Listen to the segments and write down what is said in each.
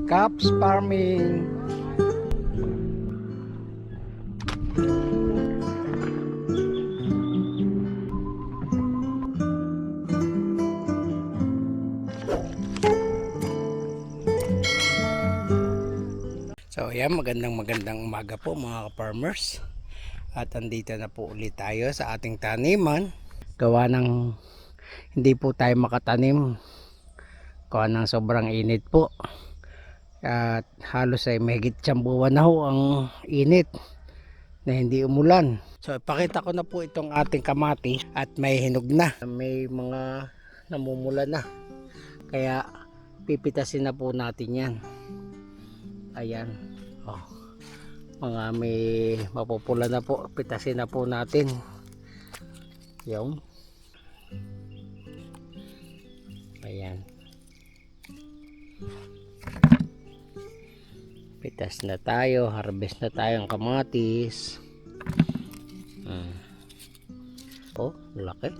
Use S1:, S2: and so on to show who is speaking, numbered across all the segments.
S1: Caps Farming. So ayan, magandang umaga po mga farmers. At andito na po ulit tayo sa ating taniman. Gawa ng hindi po tayo makatanim. Gawa ng sobrang init po. At halos ay mahigit siyang buwan na ho ang init na hindi umulan. So ipakita ko na po itong ating kamatis at may hinog na. May mga namumula na. Kaya pipitasin na po natin yan. Ayan. Oh. Mga may mapupula na po. Pitasin na po natin. Yung. Ayan. Pitas na tayo. Harvest na tayo ng kamatis. Oh, laki.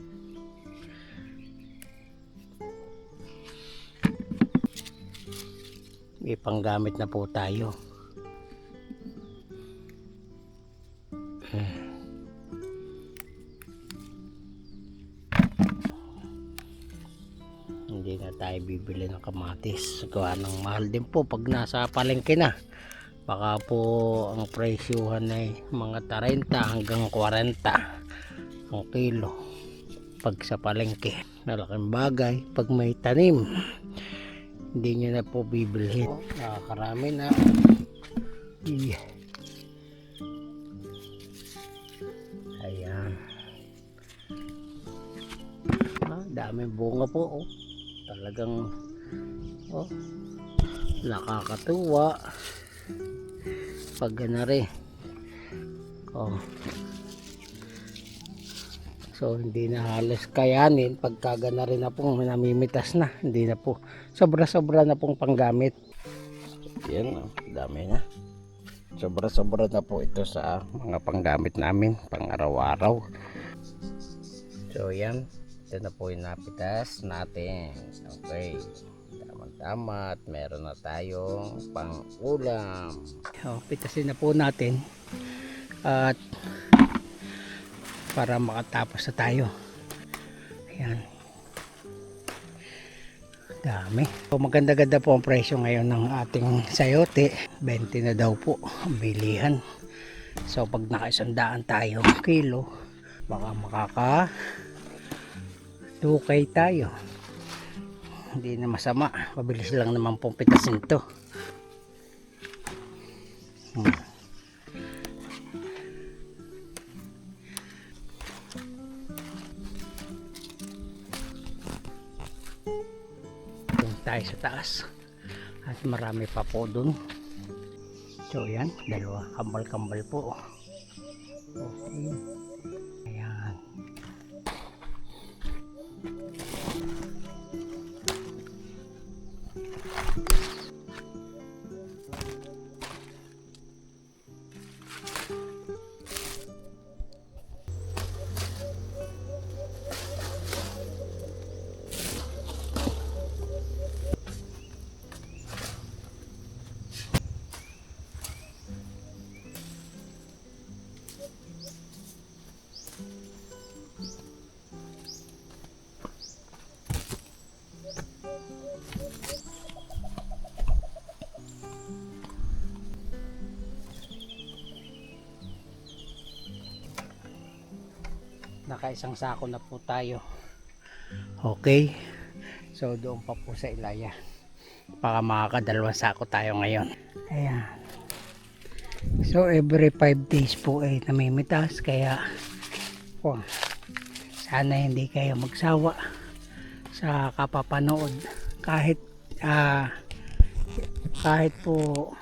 S1: May panggamit na po tayo. Hindi na tayo bibili ng kamatis. Gawa ng mahal din po pag nasa palengke na. Baka po ang presyuhan ay mga 30 hanggang 40 ang kilo pag sa palengke. Malaking bagay pag may tanim. Hindi nyo na po bibilhin. Nakakarami na. Ayan. Daming bunga po. Talagang nakakatuwa pag ganari. So hindi na halos kayanin pagka ganari na pong namimitas na. Hindi na po. Sobra-sobra na pong panggamit. Yan, dami na. Sobra-sobra na po ito sa mga panggamit namin pang araw-araw. So yan, ito na po yung napitas natin. Okay, tama-tama at meron na tayong pang ulam. Pitasin na po natin at para makatapos na tayo. Ayan, dami. So, maganda-ganda po ang presyo ngayon ng ating sayote. 20 na daw po ang bilihan. So pag naka-100 tayo kilo, baka makaka 2K tayo. Hindi na masama. Mabilis lang naman pong pitasin to. Tayo sa taas at marami pa po dun. So yan, dalawa kambal-kambal po. Okay. Ayan. Nakaisang sako na po tayo. Okay, so doon pa po sa Ilaya, baka makakadalawang sako tayo ngayon. Ayan, so every 5 days po ay namimitas. Kaya sana hindi kayo magsawa sa kapapanood. Kahit po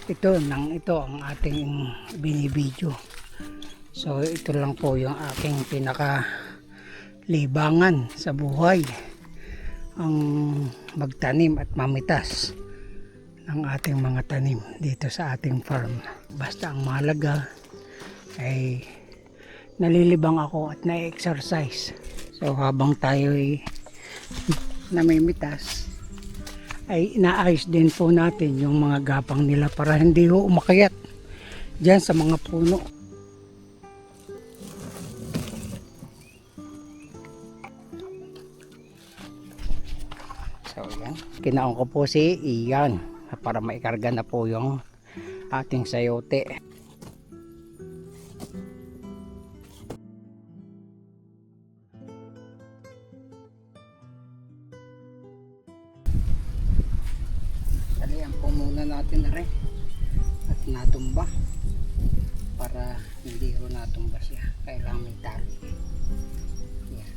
S1: ito ang ating binibidyo. So ito lang po yung aking pinaka libangan sa buhay, ang magtanim at mamitas ng ating mga tanim dito sa ating farm. Basta ang mahalaga ay nalilibang ako at na-exercise. So habang tayo ay namimitas ay inaayos din po natin yung mga gapang nila para hindi ho umakyat dyan sa mga puno. So yan, kinaon ko po si Ian para maikarga na po yung ating sayote. Talian po muna natin na rin at natumba para hindi ro natumba siya, kailangan may tali. Yan.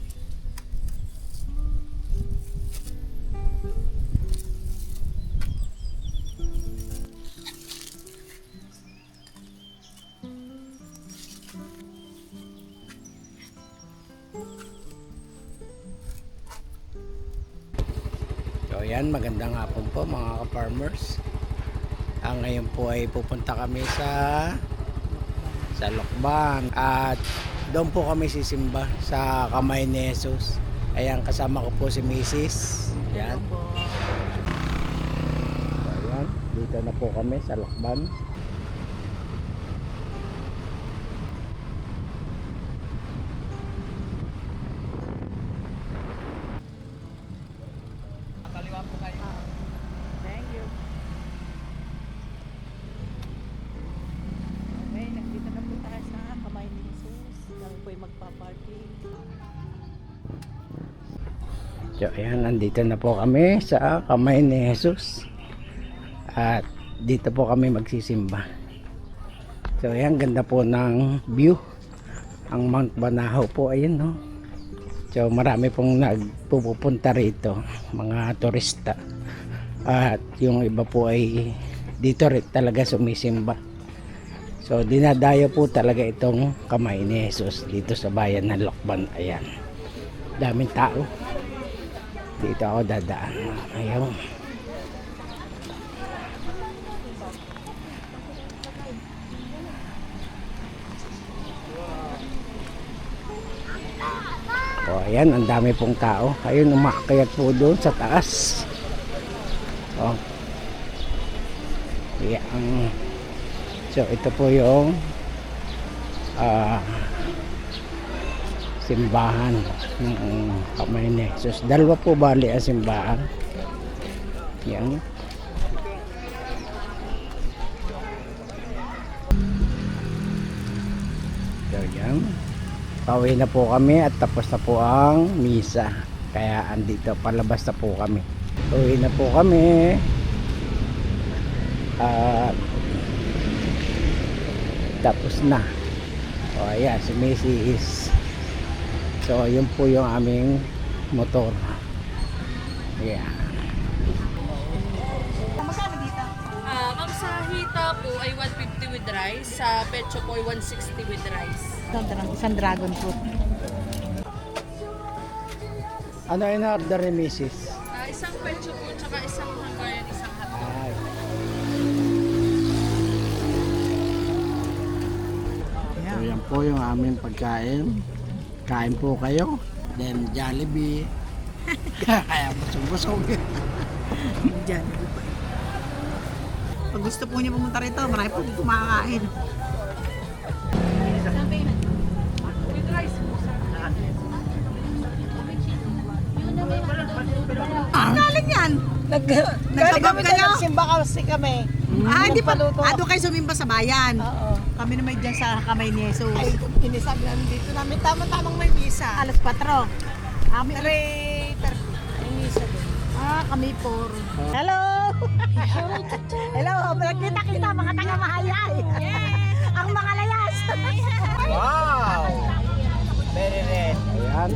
S1: So yan, magandang hapon po mga ka-farmers. Ngayon po ay pupunta kami sa Lokban at doon po kami sisimba sa kamay ni Jesus. Ayan, kasama ko po si Mrs. Yan. Ayan, dito na po kami sa Lokban. So ayan, nandito na po kami sa kamay ni Jesus at dito po kami magsisimba. So ayan, ganda po ng view. Ang Mount Banahaw po, ayun no. So marami pong nagpupunta rito, mga turista, at yung iba po ay dito rin talaga sumisimba. So dinadayo po talaga itong kamay ni Jesus dito sa bayan ng Lokban. Ayan, daming tao. Dito ako dadaan. Ayaw. O ayan, ang dami pong tao. Ayun, umakyat po doon sa taas. O. Ayan. So ito po yung simbahan ng kamay ni Jesus. Dalawa po bali ang simbahan. Yan. So yan. Pauwi na po kami at tapos na po ang misa. Kaya andito, palabas na po kami. Pauwi na po kami. Tapos na. O ayan, si Mrs. So yun po yung aming motor. Yeah.
S2: Magkano dito?
S3: Ma'am, sa hita po ay 150 with rice. Sa pecho po ay 160 with rice.
S2: Isang dragon fruit.
S1: Ano yung order ni Mrs.?
S3: Isang pecho po, tsaka isang Hungarian, isang hotdog.
S1: Ay. So yan po yung aming pagkain. Kain po kayo. Then Jollibee. Kaya busog-busog.
S2: Diyan. Pag gusto po niyo pumunta rito, marami po dito makakain.
S3: With rice po, sir.
S2: Ang galing yan! Nagkabab kayo?
S4: Simba kasi kami.
S2: Hindi pa. Doon kayo sumimba sa bayan.
S4: Oo.
S2: Kami naman dyan sa kamay ni Jesus.
S4: Ay, inisabi namin dito namin. Tama-tamang may misa.
S2: Alas 4. Kami.
S4: 3:30. May misa din.
S2: Kami 4. Hello! Hello! Nakita-kita mga taga-mahayay. Ang mga layas.
S1: Wow! Very red. Ayan.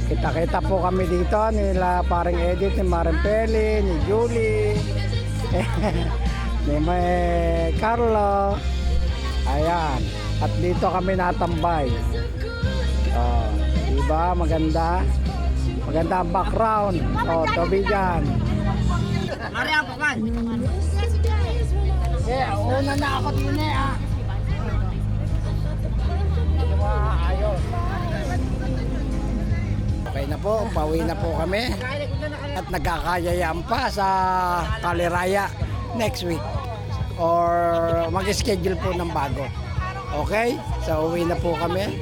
S1: Kita-kita po kami dito nila paring Edith, ni Maring Peli, ni Julie, ni Carlo. Ayan. At dito kami natambay. Oh, diba? Maganda. Maganda ang background. Oh, tubigan.
S2: Maria po kan.
S1: Yeah, una na ako din ah. Ayos. Okay na po, pauwi na po kami. At nagkakayayaan pa sa Kaliraya next week. Or mag-schedule po ng bago. Okay? So uwi na po kami.